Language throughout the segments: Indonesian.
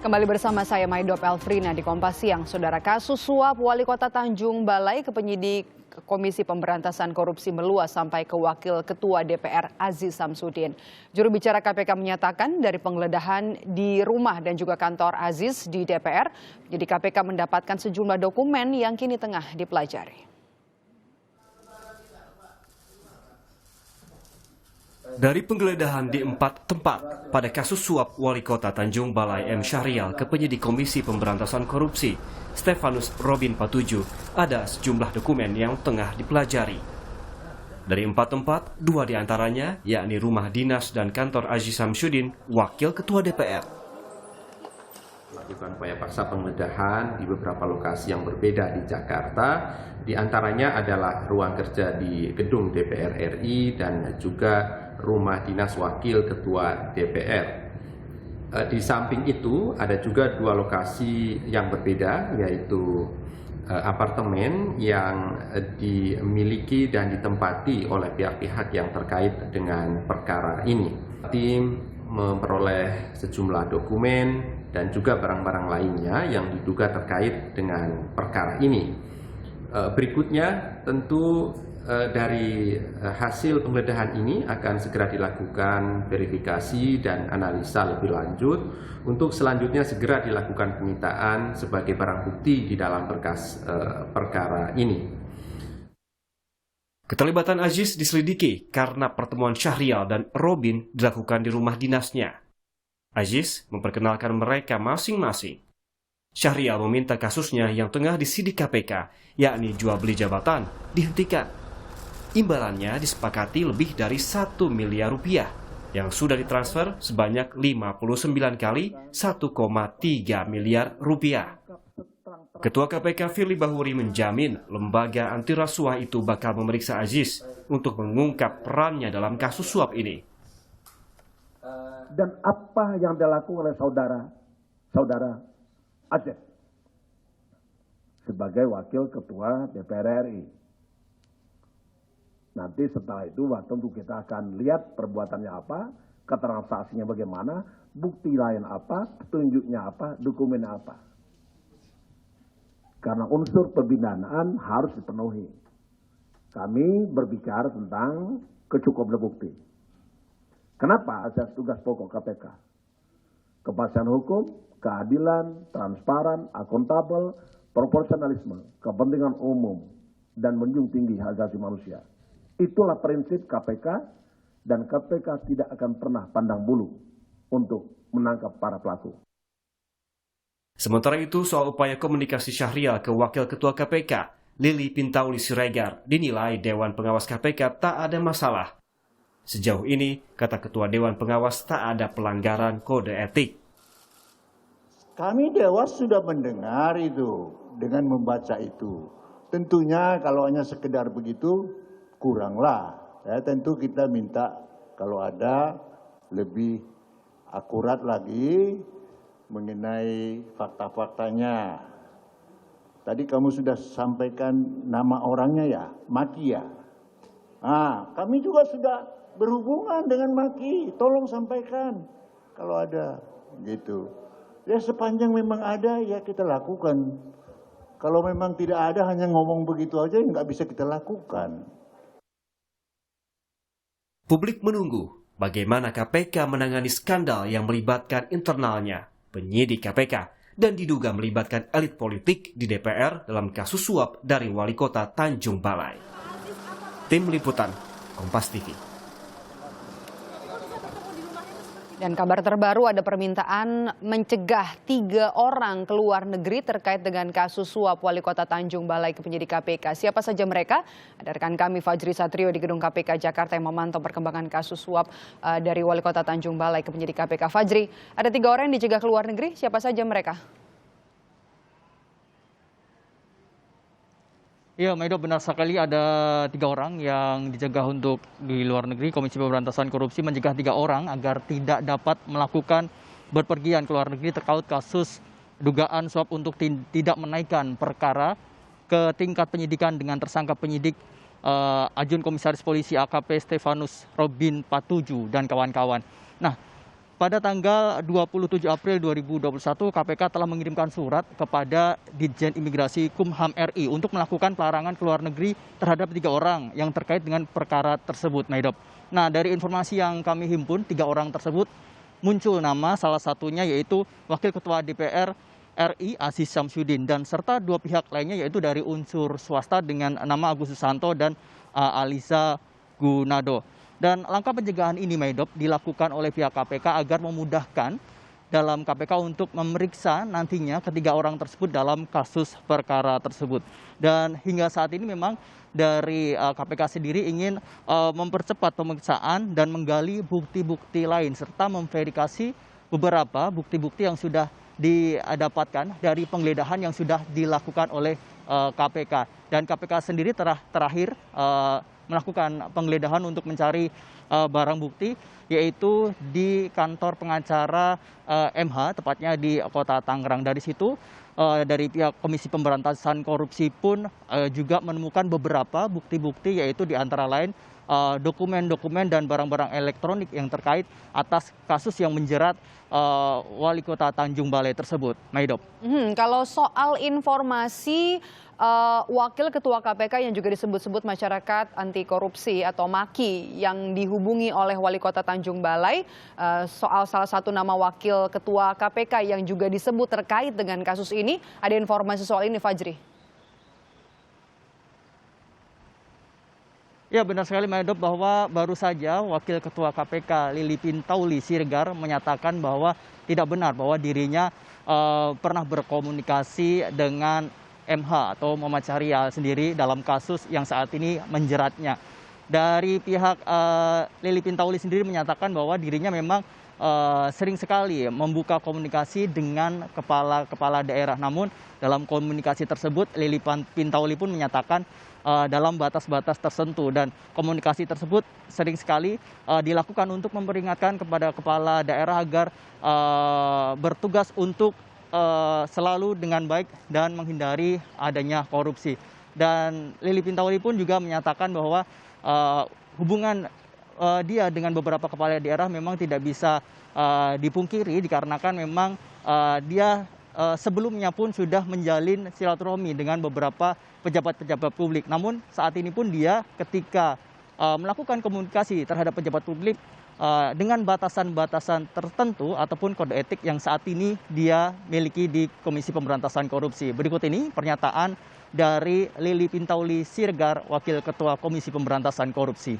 Kembali bersama saya Maidop Elfrina di Kompas Siang. Saudara, kasus suap Wali Kota Tanjung Balai ke penyidik Komisi Pemberantasan Korupsi meluas sampai ke Wakil Ketua DPR Aziz Samsudin. Juru bicara KPK menyatakan dari penggeledahan di rumah dan juga kantor Aziz di DPR, penyidik KPK mendapatkan sejumlah dokumen yang kini tengah dipelajari. Dari penggeledahan di 4 tempat pada kasus suap Wali Kota Tanjung Balai M. Syahrial ke penyidik Komisi Pemberantasan Korupsi Stefanus Robin Patuju, ada sejumlah dokumen yang tengah dipelajari. Dari 4 tempat, 2 diantaranya yakni rumah dinas dan kantor Aziz Samsudin, Wakil Ketua DPR. Melakukan upaya paksa penggeledahan di beberapa lokasi yang berbeda di Jakarta, di antaranya adalah ruang kerja di gedung DPR RI dan juga rumah dinas Wakil Ketua DPR. Di samping itu ada juga 2 lokasi yang berbeda, yaitu apartemen yang dimiliki dan ditempati oleh pihak-pihak yang terkait dengan perkara ini. Tim memperoleh sejumlah dokumen dan juga barang-barang lainnya yang diduga terkait dengan perkara ini. Berikutnya tentu dari hasil penggeledahan ini akan segera dilakukan verifikasi dan analisa lebih lanjut untuk selanjutnya segera dilakukan penyitaan sebagai barang bukti di dalam berkas perkara ini. Keterlibatan Aziz diselidiki karena pertemuan Syahrial dan Robin dilakukan di rumah dinasnya. Aziz memperkenalkan mereka masing-masing. Syahrial meminta kasusnya yang tengah disidik KPK, yakni jual beli jabatan, dihentikan. Imbalannya disepakati lebih dari 1 miliar rupiah yang sudah ditransfer sebanyak 59 kali 1,3 miliar rupiah. Ketua KPK Firly Bahuri menjamin lembaga anti rasuah itu bakal memeriksa Aziz untuk mengungkap perannya dalam kasus suap ini. Dan apa yang dilakukan oleh saudara Aziz sebagai Wakil Ketua DPR RI. Nanti setelah itu tentu kita akan lihat perbuatannya apa, keterangan saksinya bagaimana, bukti lain apa, petunjuknya apa, dokumennya apa. Karena unsur pembinaan harus dipenuhi. Kami berbicara tentang kecukupan bukti. Kenapa asas tugas pokok KPK? Kepastian hukum, keadilan, transparan, akuntabel, proporsionalisme, kepentingan umum, dan menjunjung tinggi hak asasi manusia. Itulah prinsip KPK, dan KPK tidak akan pernah pandang bulu untuk menangkap para pelaku. Sementara itu, soal upaya komunikasi Syahrial ke Wakil Ketua KPK, Lili Pintauli Siregar, dinilai Dewan Pengawas KPK tak ada masalah. Sejauh ini, kata Ketua Dewan Pengawas, tak ada pelanggaran kode etik. Kami Dewas sudah mendengar itu dengan membaca itu. Tentunya kalau hanya sekedar begitu, kuranglah. Ya, tentu kita minta kalau ada lebih akurat lagi mengenai fakta-faktanya. Tadi kamu sudah sampaikan nama orangnya ya, Maki ya. Kami juga sudah berhubungan dengan Maki, tolong sampaikan kalau ada gitu. Ya sepanjang memang ada ya kita lakukan. Kalau memang tidak ada hanya ngomong begitu aja nggak bisa kita lakukan. Publik menunggu bagaimana KPK menangani skandal yang melibatkan internalnya, penyidik KPK, dan diduga melibatkan elit politik di DPR dalam kasus suap dari Wali Kota Tanjung Balai. Tim Liputan, Kompas TV. Dan kabar terbaru, ada permintaan mencegah 3 orang ke luar negeri terkait dengan kasus suap Wali Kota Tanjung Balai ke penyidik KPK. Siapa saja mereka? Ada rekan kami Fajri Satrio di Gedung KPK Jakarta yang memantau perkembangan kasus suap dari Wali Kota Tanjung Balai ke penyidik KPK. Fajri, ada 3 orang yang dicegah ke luar negeri. Siapa saja mereka? Iya, Maido, benar sekali ada 3 orang yang dicegah untuk di luar negeri. Komisi Pemberantasan Korupsi mencegah 3 orang agar tidak dapat melakukan berpergian ke luar negeri terkait kasus dugaan suap untuk tidak menaikkan perkara ke tingkat penyidikan dengan tersangka penyidik Ajun Komisaris Polisi AKP Stefanus Robin Patuju dan kawan-kawan. Nah, pada tanggal 27 April 2021, KPK telah mengirimkan surat kepada Ditjen Imigrasi Kumham RI untuk melakukan pelarangan ke luar negeri terhadap 3 orang yang terkait dengan perkara tersebut, Maidop. Nah, dari informasi yang kami himpun, 3 orang tersebut muncul nama, salah satunya yaitu Wakil Ketua DPR RI Aziz Samsudin, dan serta 2 pihak lainnya yaitu dari unsur swasta dengan nama Agus Susanto dan Aliza Gunado. Dan langkah pencegahan ini, Maidop, dilakukan oleh pihak KPK agar memudahkan dalam KPK untuk memeriksa nantinya ketiga orang tersebut dalam kasus perkara tersebut. Dan hingga saat ini memang dari KPK sendiri ingin mempercepat pemeriksaan dan menggali bukti-bukti lain serta memverifikasi beberapa bukti-bukti yang sudah didapatkan dari penggeledahan yang sudah dilakukan oleh KPK. Dan KPK sendiri terakhir melakukan penggeledahan untuk mencari barang bukti, yaitu di kantor pengacara MH, tepatnya di Kota Tangerang. Dari situ, dari pihak Komisi Pemberantasan Korupsi pun juga menemukan beberapa bukti-bukti, yaitu di antara lain dokumen-dokumen dan barang-barang elektronik yang terkait atas kasus yang menjerat Wali Kota Tanjung Balai tersebut. Maidop. Kalau soal informasi Wakil Ketua KPK yang juga disebut-sebut masyarakat anti korupsi atau MAKI yang dihubungi oleh Wali Kota Tanjung Balai soal salah satu nama Wakil Ketua KPK yang juga disebut terkait dengan kasus ini, ada informasi soal ini, Fajri? Ya, benar sekali, Maidop, bahwa baru saja Wakil Ketua KPK Lili Pintauli Siregar menyatakan bahwa tidak benar bahwa dirinya pernah berkomunikasi dengan MH atau Muhammad Syahrial sendiri dalam kasus yang saat ini menjeratnya. Dari pihak Lili Pintauli sendiri menyatakan bahwa dirinya memang sering sekali membuka komunikasi dengan kepala daerah. Namun dalam komunikasi tersebut Lili Pintauli pun menyatakan dalam batas-batas tertentu, dan komunikasi tersebut sering sekali dilakukan untuk memperingatkan kepada kepala daerah agar bertugas untuk selalu dengan baik dan menghindari adanya korupsi. Dan Lili Pintauli pun juga menyatakan bahwa hubungan dia dengan beberapa kepala daerah memang tidak bisa dipungkiri dikarenakan memang dia sebelumnya pun sudah menjalin silaturahmi dengan beberapa pejabat-pejabat publik. Namun saat ini pun dia ketika melakukan komunikasi terhadap pejabat publik dengan batasan-batasan tertentu ataupun kode etik yang saat ini dia miliki di Komisi Pemberantasan Korupsi. Berikut ini pernyataan dari Lili Pintauli Siregar, Wakil Ketua Komisi Pemberantasan Korupsi.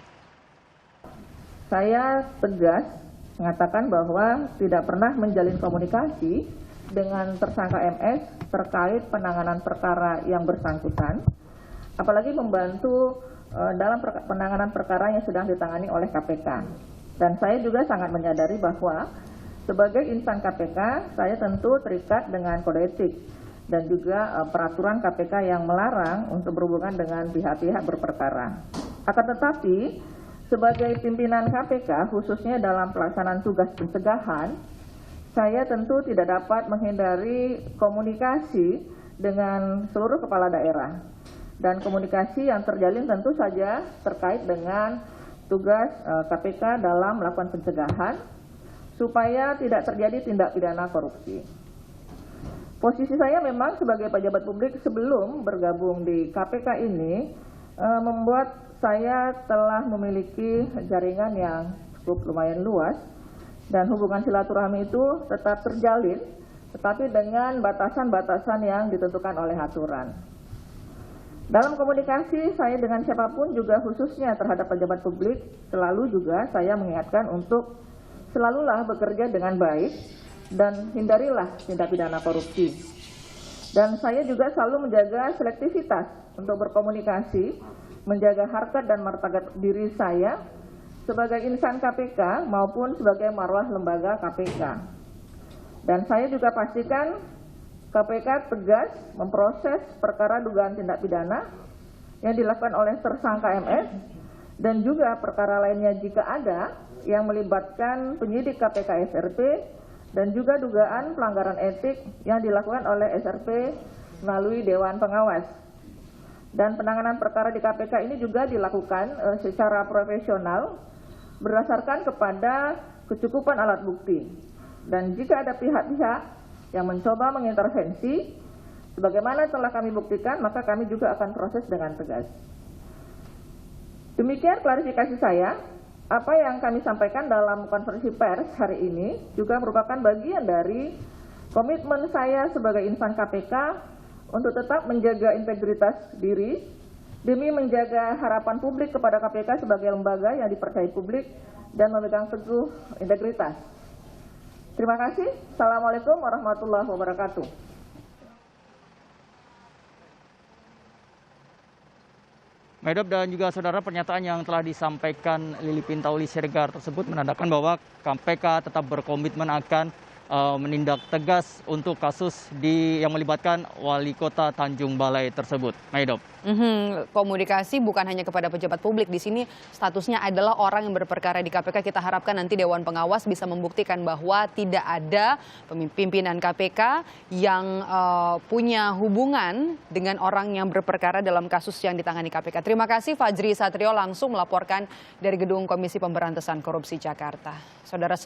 Saya tegas mengatakan bahwa tidak pernah menjalin komunikasi dengan tersangka MS terkait penanganan perkara yang bersangkutan, apalagi membantu dalam penanganan perkara yang sedang ditangani oleh KPK. Dan saya juga sangat menyadari bahwa sebagai insan KPK, saya tentu terikat dengan kode etik dan juga peraturan KPK yang melarang untuk berhubungan dengan pihak-pihak berperkara. Akan tetapi, sebagai pimpinan KPK, khususnya dalam pelaksanaan tugas pencegahan, saya tentu tidak dapat menghindari komunikasi dengan seluruh kepala daerah. Dan komunikasi yang terjalin tentu saja terkait dengan tugas KPK dalam melakukan pencegahan supaya tidak terjadi tindak pidana korupsi. Posisi saya memang sebagai pejabat publik sebelum bergabung di KPK ini membuat saya telah memiliki jaringan yang cukup lumayan luas, dan hubungan silaturahmi itu tetap terjalin, tetapi dengan batasan-batasan yang ditentukan oleh aturan. Dalam komunikasi saya dengan siapapun juga khususnya terhadap pejabat publik, selalu juga saya mengingatkan untuk selalulah bekerja dengan baik dan hindarilah tindak pidana korupsi. Dan saya juga selalu menjaga selektivitas untuk berkomunikasi, menjaga harkat dan martabat diri saya sebagai insan KPK maupun sebagai marwah lembaga KPK. Dan saya juga pastikan KPK tegas memproses perkara dugaan tindak pidana yang dilakukan oleh tersangka MS dan juga perkara lainnya jika ada yang melibatkan penyidik KPK SRP dan juga dugaan pelanggaran etik yang dilakukan oleh SRP melalui Dewan Pengawas. Dan penanganan perkara di KPK ini juga dilakukan secara profesional berdasarkan kepada kecukupan alat bukti. Dan jika ada pihak-pihak yang mencoba mengintervensi, sebagaimana telah kami buktikan, maka kami juga akan proses dengan tegas. Demikian klarifikasi saya. Apa yang kami sampaikan dalam konferensi pers hari ini juga merupakan bagian dari komitmen saya sebagai insan KPK untuk tetap menjaga integritas diri demi menjaga harapan publik kepada KPK sebagai lembaga yang dipercayai publik dan memegang teguh integritas. Terima kasih. Assalamualaikum warahmatullahi wabarakatuh. Medop dan juga saudara, pernyataan yang telah disampaikan Lili Pintauli Siregar tersebut menandakan bahwa KPK tetap berkomitmen akan menindak tegas untuk kasus yang melibatkan Wali Kota Tanjung Balai tersebut. Medop. Komunikasi bukan hanya kepada pejabat publik. Di sini statusnya adalah orang yang berperkara di KPK. Kita harapkan nanti Dewan Pengawas bisa membuktikan bahwa tidak ada pimpinan KPK yang punya hubungan dengan orang yang berperkara dalam kasus yang ditangani KPK. Terima kasih Fajri Satrio langsung melaporkan dari Gedung Komisi Pemberantasan Korupsi Jakarta. Saudara.